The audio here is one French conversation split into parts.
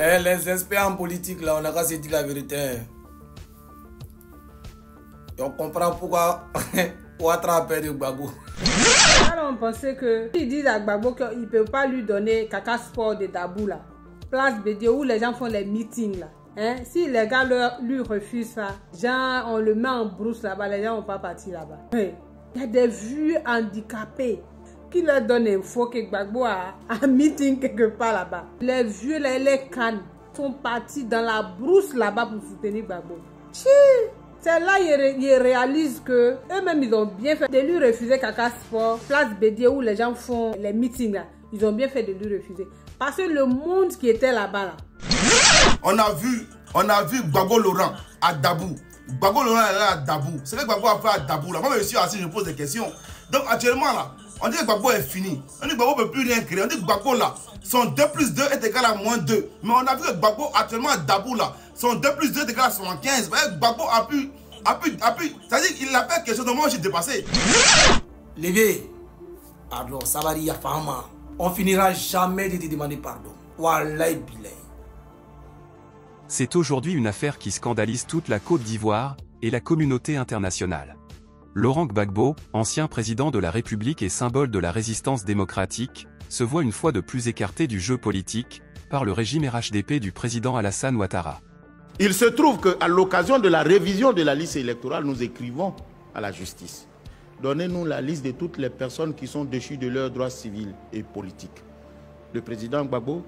Les experts en politique, là, on n'a qu'à se dire la vérité. Et on comprend pourquoi Ouattara a perdu Gbagbo. Alors on pensait que ils disent à Gbagbo qu'ils ne peuvent pas lui donner Kaka Sport de Dabou là, place Bédié où les gens font les meetings là. Hein? Si les gars lui refusent ça, genre on le met en brousse là-bas, les gens vont pas partir là-bas. Il y a des vieux handicapés qui leur donnent info que Gbagbo a un meeting quelque part là-bas. Les vieux là, les cannes sont partis dans la brousse là-bas pour soutenir Gbagbo. C'est là qu'ils réalisent que eux-mêmes ils ont bien fait de lui refuser Kaka Sport, place Bédié où les gens font les meetings là. Ils ont bien fait de lui refuser. Parce que le monde qui était là-bas là. On a vu Gbagbo Laurent à Dabou. Gbagbo Laurent est là à Dabou. C'est que Gbagbo a fait à Dabou là. Moi je suis assis, je pose des questions. Donc actuellement là, on dit que Gbagbo est fini. On dit que Gbagbo ne peut plus rien créer. On dit que Gbagbo là, son 2 plus 2 est égal à moins 2. Mais on a vu que Gbagbo actuellement à Dabou là, son 2 plus 2 est égal à 75. Gbagbo a pu. C'est-à-dire qu'il a fait quelque chose de moi, j'ai dépassé. Lévé, pardon, ça va dire Fama. On finira jamais de te demander pardon. Wallahi bilay. C'est aujourd'hui une affaire qui scandalise toute la Côte d'Ivoire et la communauté internationale. Laurent Gbagbo, ancien président de la République et symbole de la résistance démocratique, se voit une fois de plus écarté du jeu politique par le régime RHDP du président Alassane Ouattara. Il se trouve qu'à l'occasion de la révision de la liste électorale, nous écrivons à la justice. Donnez-nous la liste de toutes les personnes qui sont déchues de leurs droits civils et politiques. Le président Gbagbo,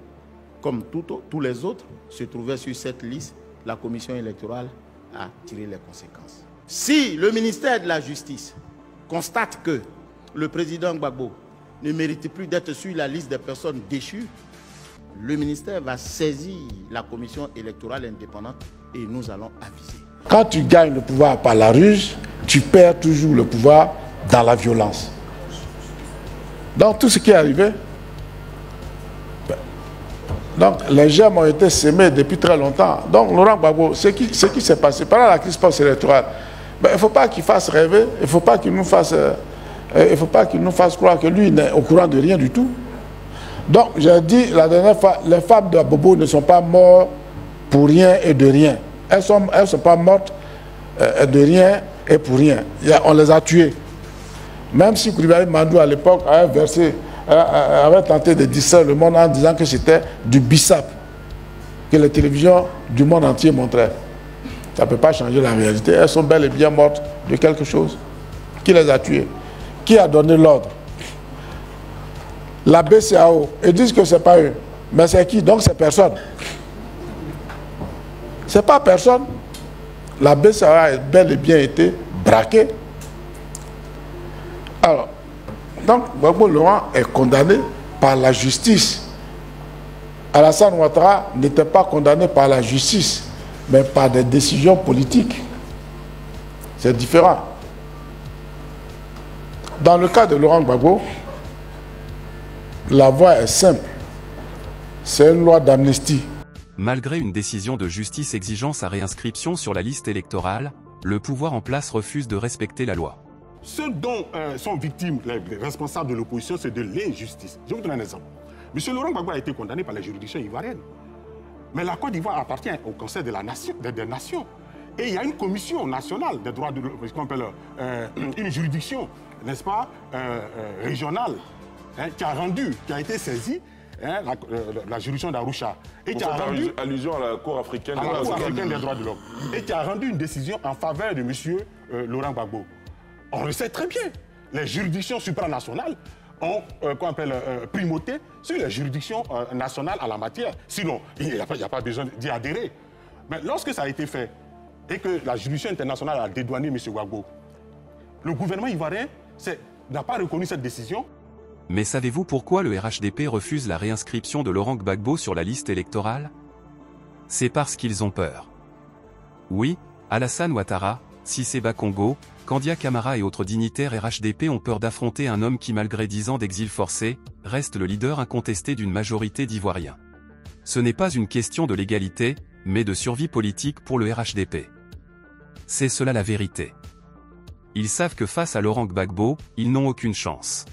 comme tous les autres, se trouvait sur cette liste. La commission électorale a tiré les conséquences. Si le ministère de la Justice constate que le président Gbagbo ne mérite plus d'être sur la liste des personnes déchues, le ministère va saisir la commission électorale indépendante et nous allons aviser. Quand tu gagnes le pouvoir par la ruse, tu perds toujours le pouvoir dans la violence. Donc tout ce qui est arrivé, donc les germes ont été semés depuis très longtemps. Donc Laurent Gbagbo, ce qui s'est passé pendant la crise post-électorale, il ne faut pas qu'il fasse rêver, il ne faut pas qu'il nous fasse croire que lui n'est au courant de rien du tout. Donc, j'ai dit la dernière fois, les femmes de Bobo ne sont pas mortes pour rien et de rien. Elles ne sont pas mortes de rien et pour rien. On les a tuées. Même si Koulibaly Mandou, à l'époque, avait tenté de distraire le monde en disant que c'était du bissap que les télévisions du monde entier montraient. Ça ne peut pas changer la réalité. Elles sont bel et bien mortes de quelque chose. Qui les a tuées? Qui a donné l'ordre? La BCAO, ils disent que ce n'est pas eux. Mais c'est qui? Donc c'est personne. Ce n'est pas personne. La BCAO a bel et bien été braquée. Alors, donc Gbagbo Laurent est condamné par la justice. Alassane Ouattara n'était pas condamné par la justice, mais par des décisions politiques. C'est différent. Dans le cas de Laurent Gbagbo, la voie est simple. C'est une loi d'amnistie. Malgré une décision de justice exigeant sa réinscription sur la liste électorale, le pouvoir en place refuse de respecter la loi. Ce dont sont victimes les responsables de l'opposition, c'est de l'injustice. Je vous donne un exemple. M. Laurent Gbagbo a été condamné par la juridiction ivoirienne. Mais la Côte d'Ivoire appartient au Conseil des Nations. Et il y a une commission nationale des droits de l'homme, ce qu'on appelle une juridiction, n'est-ce pas, régionale, qui a été saisie, la juridiction d'Arusha. Et qui a rendu allusion à la Cour africaine, des droits de l'homme. Et qui a rendu une décision en faveur de M. Laurent Gbagbo. On le sait très bien. Les juridictions supranationales ont primauté sur les juridictions nationales en la matière. Sinon, il n'y a pas besoin d'y adhérer. Mais lorsque ça a été fait et que la juridiction internationale a dédouané M. Gbagbo, le gouvernement ivoirien n'a pas reconnu cette décision. Mais savez-vous pourquoi le RHDP refuse la réinscription de Laurent Gbagbo sur la liste électorale? C'est parce qu'ils ont peur. Oui, Alassane Ouattara, Cissé Bakongo, Kandia Camara et autres dignitaires RHDP ont peur d'affronter un homme qui, malgré 10 ans d'exil forcé, reste le leader incontesté d'une majorité d'Ivoiriens. Ce n'est pas une question de légalité, mais de survie politique pour le RHDP. C'est cela la vérité. Ils savent que face à Laurent Gbagbo, ils n'ont aucune chance.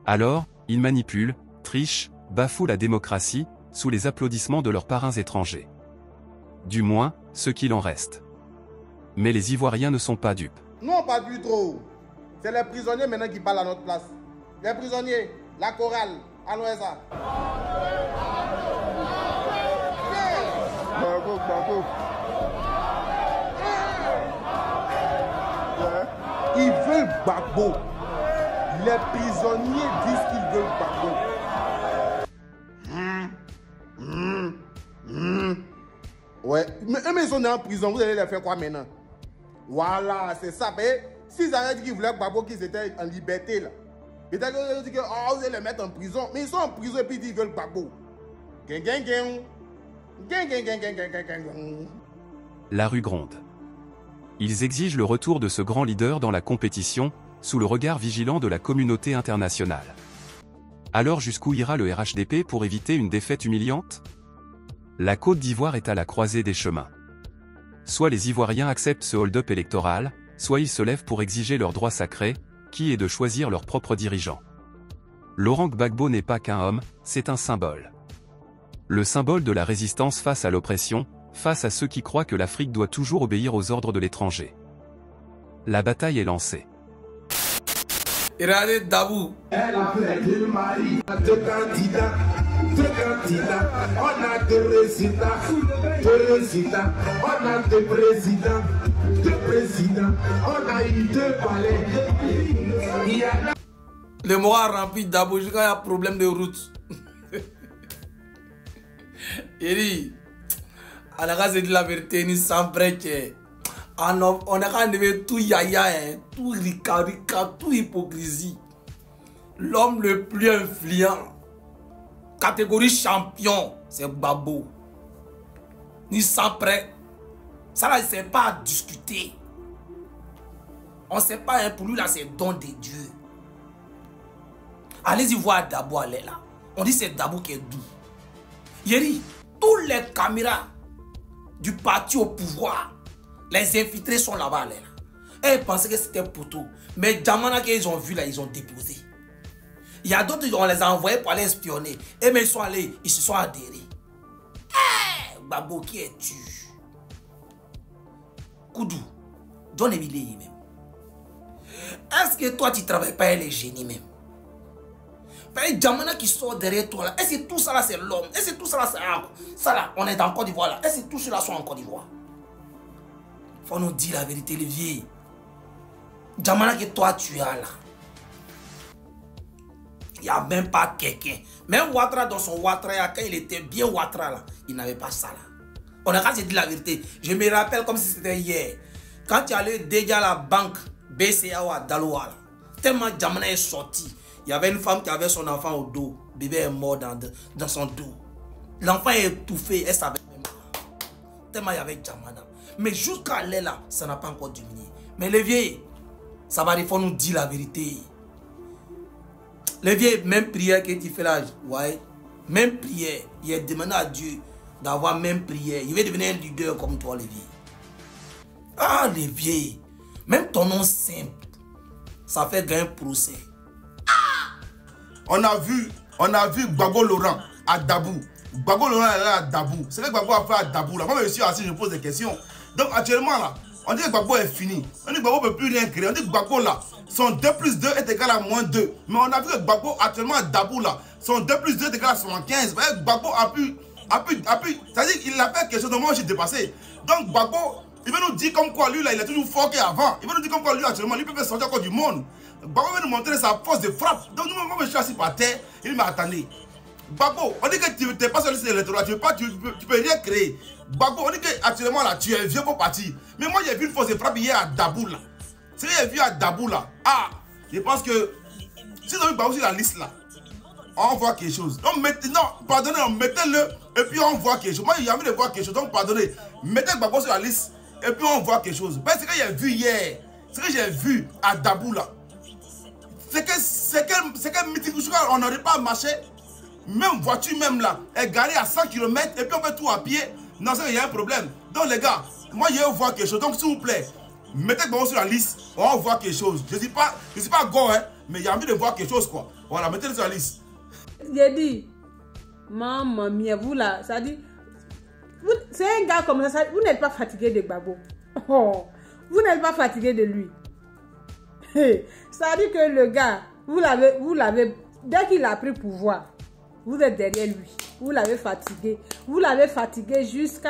Alors, ils manipulent, trichent, bafouent la démocratie, sous les applaudissements de leurs parrains étrangers. Du moins, ce qu'il en reste. Mais les Ivoiriens ne sont pas dupes. Nous, on ne parle plus trop. C'est les prisonniers maintenant qui parlent à notre place. Les prisonniers, la chorale, allons ça. Ils veulent Gbagbo. Les prisonniers disent qu'ils veulent Gbagbo. Ouais, mais ils sont en prison, vous allez les faire quoi maintenant? Voilà, c'est ça. S'ils avaient dit qu'ils voulaient Gbagbo, qu'ils étaient en liberté là. Peut-être qu'ils ont dit que vous allez les mettre en prison. Mais ils sont en prison et puis ils disent qu'ils veulent Gbagbo. La rue gronde. Ils exigent le retour de ce grand leader dans la compétition, sous le regard vigilant de la communauté internationale. Alors jusqu'où ira le RHDP pour éviter une défaite humiliante? La Côte d'Ivoire est à la croisée des chemins. Soit les Ivoiriens acceptent ce hold-up électoral, soit ils se lèvent pour exiger leur droit sacré, qui est de choisir leur propre dirigeant. Laurent Gbagbo n'est pas qu'un homme, c'est un symbole. Le symbole de la résistance face à l'oppression, face à ceux qui croient que l'Afrique doit toujours obéir aux ordres de l'étranger. La bataille est lancée. Regardez Dabou. Elle a fait deux maris, deux candidats, on a deux résidents, on a deux présidents, on a eu deux palais. Le moral rempli Dabou, quand il y a problème de route. Il dit, à la race de la vérité, ni sans prêcher. On a quand même tout yaya, tout rika, tout hypocrisie. L'homme le plus influent, catégorie champion, c'est Gbagbo. Ni sans prêt. Ça là, c'est pas à discuter. On ne sait pas, hein, pour lui là, c'est don de Dieu. Allez-y voir Dabou, allez là. On dit c'est Dabou qui est doux. Yeri, tous les caméras du parti au pouvoir, les infiltrés sont là-bas. Là. Et ils pensaient que c'était poteau. Mais Djamana qu'ils ont vu là, ils ont déposé. Il y a d'autres, on les a envoyés pour aller espionner. Et mais ils sont allés, ils se sont adhérés. Hey, Gbagbo, qui es-tu? Koudou, donne-moi même. Est-ce que toi, tu ne travailles pas avec les génies même? Mais Djamana qui sort derrière toi là, est-ce que tout ça là c'est l'homme? Est-ce que tout ça là c'est ça là, on est en Côte d'Ivoire là? Est-ce que tout cela sont en Côte d'Ivoire? Faut nous dire la vérité, les vieux. Djamana que toi tu as là. Il n'y a même pas quelqu'un. Même Ouattara dans son Ouattara, quand il était bien Ouattara là, il n'avait pas ça là. On a qu'à se dire la vérité. Je me rappelle comme si c'était hier. Quand tu allais déjà à la banque BCA ou à Daloa là, tellement Djamana est sorti. Il y avait une femme qui avait son enfant au dos. Le bébé est mort dans son dos. L'enfant est étouffé. Elle savait même pas. Tellement il y avait Djamana. Mais jusqu'à là, ça n'a pas encore diminué. Mais les vieux, ça va il faut nous dire la vérité. Les vieux, même prière que tu fais là, ouais, même prière, il a demandé à Dieu d'avoir même prière. Il veut devenir un leader comme toi, les vieux. Ah, les vieux, même ton nom simple, ça fait gagner procès. On a vu Gbagbo Laurent à Dabou. Gbagbo Laurent est là à Dabou. C'est ce que Gbagbo a fait à Dabou là. Moi, je suis assis, je pose des questions. Donc actuellement là, on dit que Gbagbo est fini. On dit que Gbagbo ne peut plus rien créer. On dit que Gbagbo là, son 2 plus 2 est égal à moins 2. Mais on a vu que Gbagbo actuellement à Dabou là, son 2 plus 2 est égal à 75. Gbagbo a pu, c'est-à-dire qu'il a fait quelque chose de moi j'ai dépassé. Donc Gbagbo, il veut nous dire comme quoi lui là, il est toujours fort qu'avant. Il veut nous dire comme quoi lui actuellement, lui peut faire sortir encore du monde. Gbagbo veut nous montrer sa force de frappe. Donc nous, moi je suis assis par terre, il m'a attendu. Gbagbo, on dit que tu n'es pas sur le liste électorale, tu peux rien créer. Gbagbo, on dit qu'actuellement là, tu es vieux pour partir. Mais moi j'ai vu une force de frappe hier à Dabou là. C'est que j'ai vu à Dabou là. Ah, je pense que si vous avez Gbagbo sur la liste là, on voit quelque chose. Donc non, pardonnez, mettez-le et puis on voit quelque chose. Moi j'ai envie de voir quelque chose, donc pardonnez. Mettez Gbagbo sur la liste et puis on voit quelque chose. C'est ce que j'ai vu hier, ce que j'ai vu à Dabou là. C'est quel meeting on n'aurait pas marché. Même voiture même là, est garée à 100 km et puis on fait tout à pied. Non, il y a un problème. Donc les gars, moi je veux voir quelque chose. Donc s'il vous plaît, mettez Gbagbo sur la liste, on va voir quelque chose. Je ne dis pas go, hein, mais il y a envie de voir quelque chose quoi. Voilà, mettez-le sur la liste. J'ai dit, Maman mia, vous là, ça dit... C'est un gars comme ça, vous n'êtes pas fatigué de Gbagbo. Oh, vous n'êtes pas fatigué de lui. Ça dit que le gars, vous l'avez, dès qu'il a pris pouvoir, vous êtes derrière lui. Vous l'avez fatigué. Vous l'avez fatigué jusqu'à...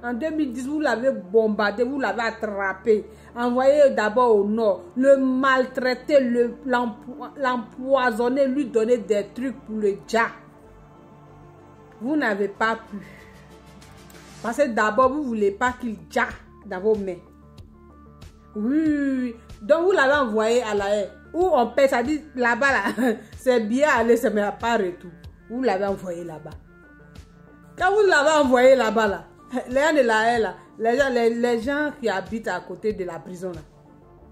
En 2010, vous l'avez bombardé, vous l'avez attrapé. Envoyé d'abord au nord. Le maltraiter, l'empoisonner, lui donner des trucs pour le dja. Vous n'avez pas pu. Parce que d'abord, vous ne voulez pas qu'il dja dans vos mains. Oui. Donc, vous l'avez envoyé à la haie. Où on paie, ça dit là-bas, là, c'est bien aller, ça ne met pas retour. Vous l'avez envoyé là-bas. Quand vous l'avez envoyé là-bas, là, les gens de la haie, là, les gens qui habitent à côté de la prison, là,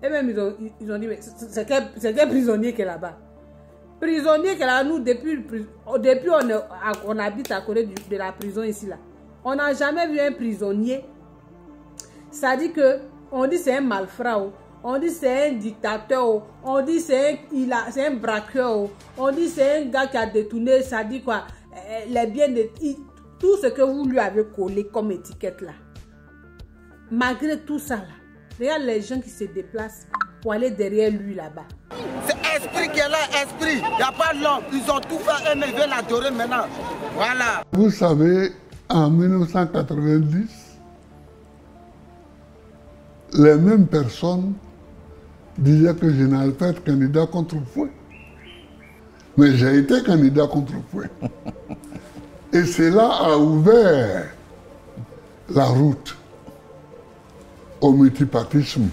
et même ils ont dit, mais c'est quel prisonnier qui est là-bas? Prisonnier qui est là, nous, depuis on habite à côté de la prison ici, là. On n'a jamais vu un prisonnier. Ça dit que, on dit c'est un malfrat, on dit c'est un dictateur, on dit c'est un braqueur, on dit c'est un gars qui a détourné, ça dit quoi, les biens de... Tout ce que vous lui avez collé comme étiquette là. Malgré tout ça là, regarde les gens qui se déplacent pour aller derrière lui là-bas. C'est esprit qui est là, esprit. Il n'y a pas l'homme. Ils ont tout fait, eux, mais ils veulent l'adorer maintenant. Voilà. Vous savez, en 1990, les mêmes personnes disaient que je n'allais pas être candidat contre Fouet. Mais j'ai été candidat contre Fouet. Et cela a ouvert la route au multipartisme.